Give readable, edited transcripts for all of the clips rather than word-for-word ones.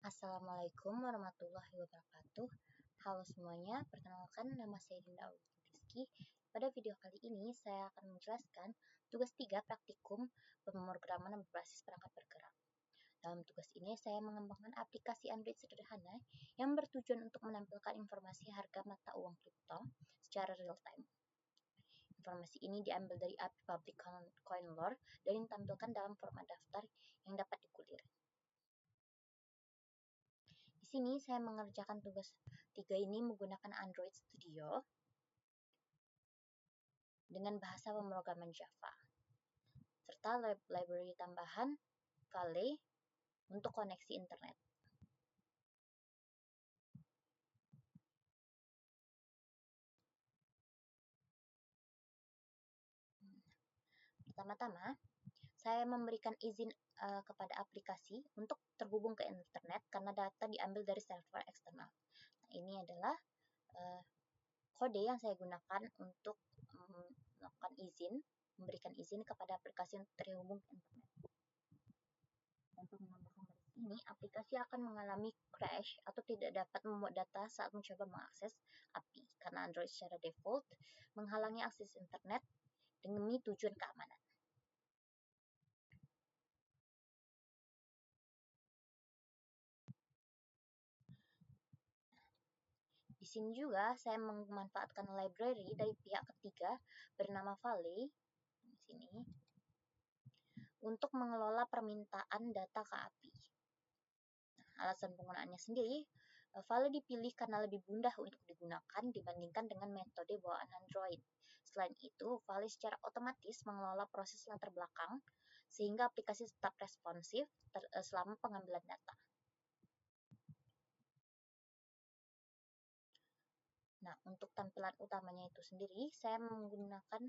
Assalamualaikum warahmatullahi wabarakatuh. Halo semuanya, perkenalkan nama saya Dinda Rizky. Pada video kali ini saya akan menjelaskan tugas 3 praktikum pemrograman berbasis perangkat bergerak. Dalam tugas ini saya mengembangkan aplikasi Android sederhana yang bertujuan untuk menampilkan informasi harga mata uang kripto secara real time. Informasi ini diambil dari API Public Coin Lore dan ditampilkan dalam format daftar yang dapat dikulir. Di sini saya mengerjakan tugas 3 ini menggunakan Android Studio dengan bahasa pemrograman Java, serta library tambahan Valley untuk koneksi internet. Pertama-tama, saya memberikan izin kepada aplikasi untuk terhubung ke internet karena data diambil dari server eksternal. Nah, ini adalah kode yang saya gunakan untuk melakukan memberikan izin kepada aplikasi untuk terhubung ke internet. Untuk menambahkan garis ini, aplikasi akan mengalami crash atau tidak dapat memuat data saat mencoba mengakses API karena Android secara default menghalangi akses internet demi tujuan keamanan. Di sini juga saya memanfaatkan library dari pihak ketiga bernama Valley di sini untuk mengelola permintaan data ke API. Alasan penggunaannya sendiri, Valley dipilih karena lebih mudah untuk digunakan dibandingkan dengan metode bawaan Android. Selain itu, Valley secara otomatis mengelola proses latar belakang sehingga aplikasi tetap responsif selama pengambilan data. Nah, untuk tampilan utamanya itu sendiri, saya menggunakan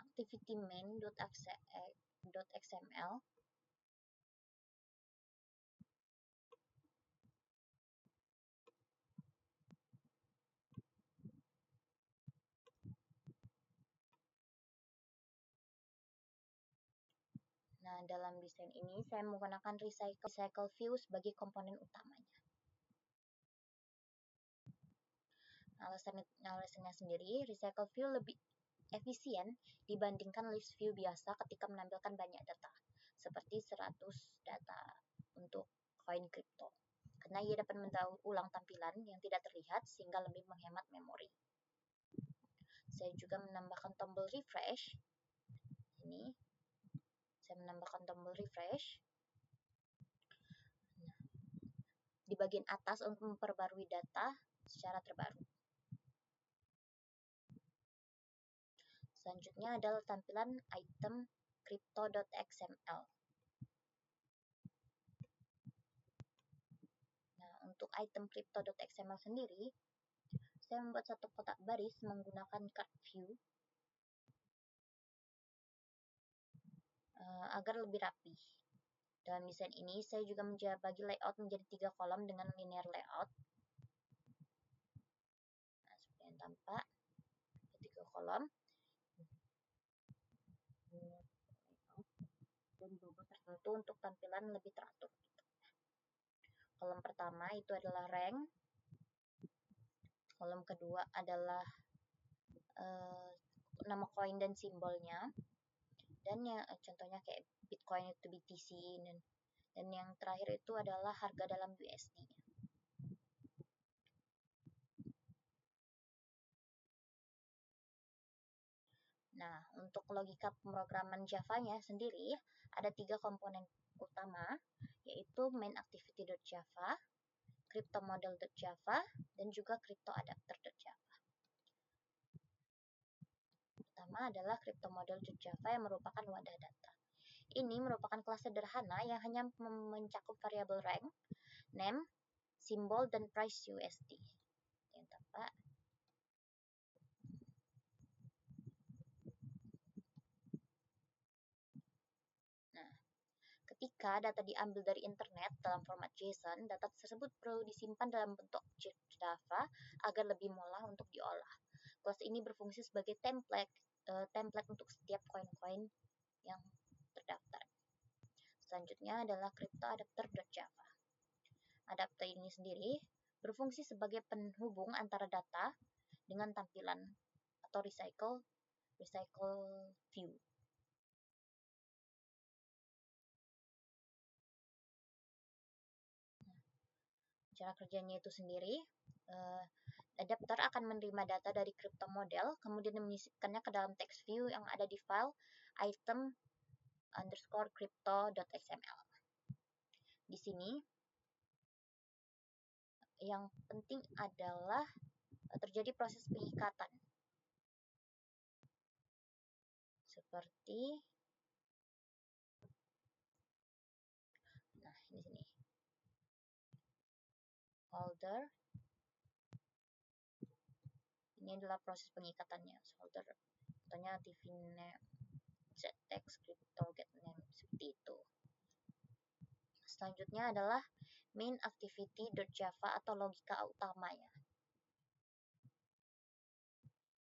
activity main.xml. Nah, dalam desain ini saya menggunakan recycle view sebagai komponen utamanya. Alasannya sendiri, recycle view lebih efisien dibandingkan list view biasa ketika menampilkan banyak data, seperti 100 data untuk koin kripto. Karena ia dapat mendaur ulang tampilan yang tidak terlihat sehingga lebih menghemat memori. Saya juga menambahkan tombol refresh. Ini saya menambahkan tombol refresh di bagian atas untuk memperbarui data secara terbaru. Selanjutnya adalah tampilan item crypto.xml. Nah, untuk item crypto.xml sendiri, saya membuat satu kotak baris menggunakan card view agar lebih rapi. Dalam desain ini, saya juga bagi layout menjadi 3 kolom dengan linear layout. Nah, seperti yang tampak, 3 kolom. Dan bobot tertentu untuk tampilan lebih teratur. Kolom pertama itu adalah rank. Kolom kedua adalah nama koin dan simbolnya. Dan yang contohnya kayak Bitcoin itu BTC dan yang terakhir itu adalah harga dalam USD. Nah, untuk logika pemrograman Java-nya sendiri ada 3 komponen utama, yaitu main_activity.java, cryptomodel.java, dan juga cryptoadapter.java. Pertama adalah cryptomodel.java yang merupakan wadah data. Ini merupakan kelas sederhana yang hanya mencakup variabel rank, name, simbol, dan price USD. Yang tampak. Nah, ketika data diambil dari internet dalam format JSON, data tersebut perlu disimpan dalam bentuk objek Java agar lebih mudah untuk diolah. Kelas ini berfungsi sebagai template untuk setiap koin-koin yang terdaftar. Selanjutnya adalah cryptoadapter.java. adapter ini sendiri berfungsi sebagai penghubung antara data dengan tampilan atau recycle view. Cara kerjanya itu sendiri, adapter akan menerima data dari crypto model, kemudian menyisipkannya ke dalam text view yang ada di file item_crypto.xml. Di sini yang penting adalah terjadi proses pengikatan. Seperti di sini. Holder. Ini adalah proses pengikatannya. Holder. Contohnya tvname, ztext, crypto, getName, seperti itu. Selanjutnya adalah main activity.java atau logika utamanya.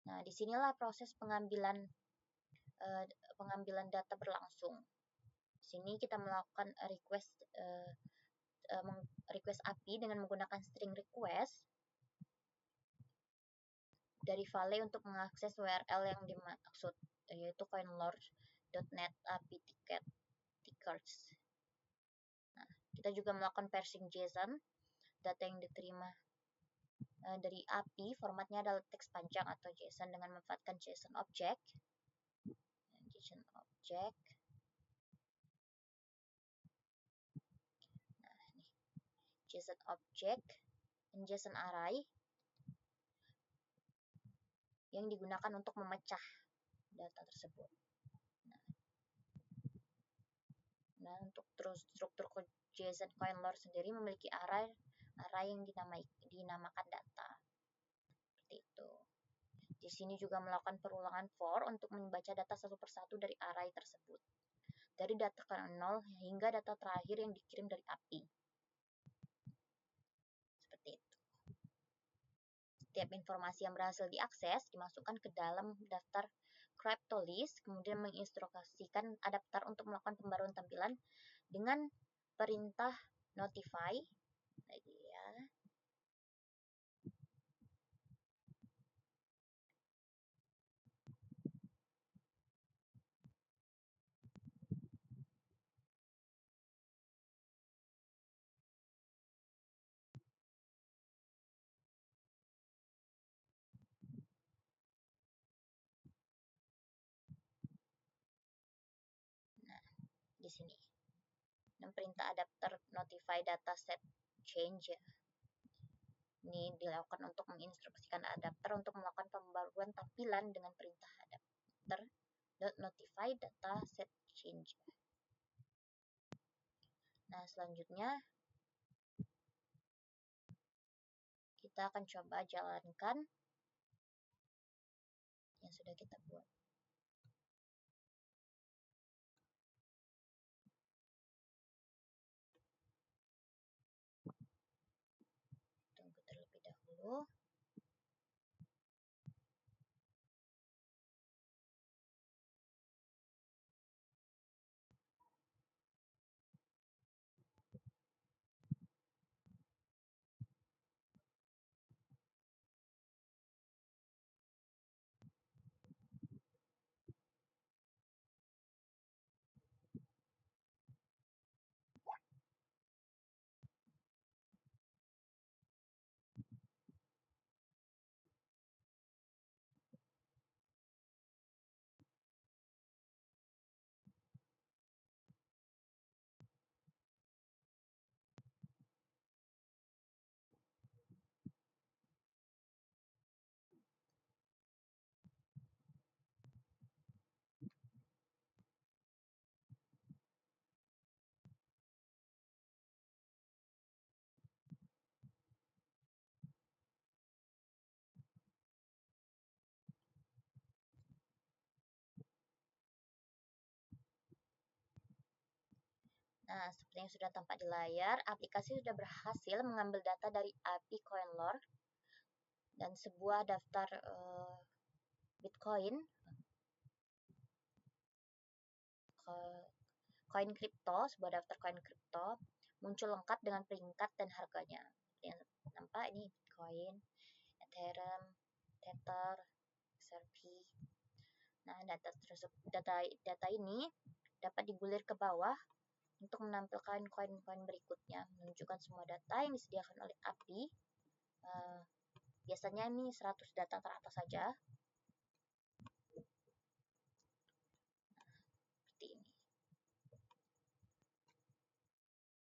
Nah, disinilah proses pengambilan data berlangsung. Di sini kita melakukan request API dengan menggunakan string request dari Vale untuk mengakses URL yang dimaksud, yaitu coinlore.net API tickers. Nah, kita juga melakukan parsing JSON. Data yang diterima dari API formatnya adalah teks panjang atau JSON dengan memanfaatkan JSON object. JSON object. Nah, ini JSON object dan JSON array yang digunakan untuk memecah data tersebut. Nah, untuk terus struktur JSON CoinLore sendiri memiliki array yang dinamakan data. Seperti itu. Di sini juga melakukan perulangan for untuk membaca data satu persatu dari array tersebut. Dari data ke 0 hingga data terakhir yang dikirim dari API. Seperti itu. Setiap informasi yang berhasil diakses dimasukkan ke dalam daftar CryptoList, kemudian menginstruksikan adapter untuk melakukan pembaruan tampilan dengan perintah notify. Di sini. Dan perintah adapter notify data set change ya. Ini dilakukan untuk menginstruksikan adapter untuk melakukan pembaruan tampilan dengan perintah adapter notify data set change. Nah, selanjutnya kita akan coba jalankan yang sudah kita buat. Tunggu terlebih dahulu. Nah, seperti yang sudah tampak di layar, aplikasi sudah berhasil mengambil data dari API CoinLore dan sebuah daftar Bitcoin, koin kripto, sebuah daftar koin kripto muncul lengkap dengan peringkat dan harganya. Yang nampak ini Bitcoin, Ethereum, Tether, XRP. Nah, data ini dapat digulir ke bawah untuk menampilkan koin-koin berikutnya, menunjukkan semua data yang disediakan oleh API. Biasanya ini 100 data teratas saja. Seperti ini.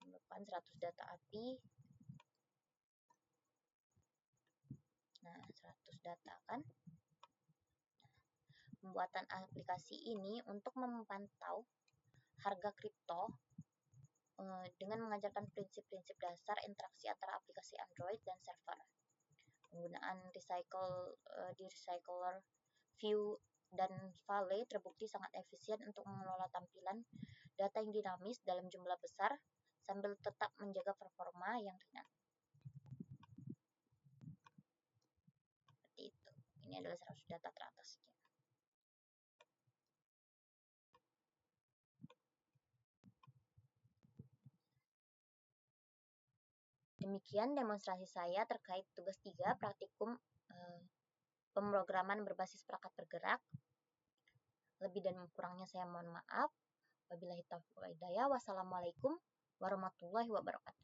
Merupakan 100 data API. Nah, 100 data kan. Pembuatan aplikasi ini untuk memantau harga kripto dengan mengajarkan prinsip-prinsip dasar interaksi antara aplikasi Android dan server. Penggunaan recycler, Vue, dan Vale terbukti sangat efisien untuk mengelola tampilan data yang dinamis dalam jumlah besar sambil tetap menjaga performa yang ringan. Seperti itu. Ini adalah 100 data teratasnya. Demikian demonstrasi saya terkait tugas 3 praktikum pemrograman berbasis perangkat bergerak. Lebih dan kurangnya saya mohon maaf. Wabillahi taufiq wal hidayah. Wassalamualaikum warahmatullahi wabarakatuh.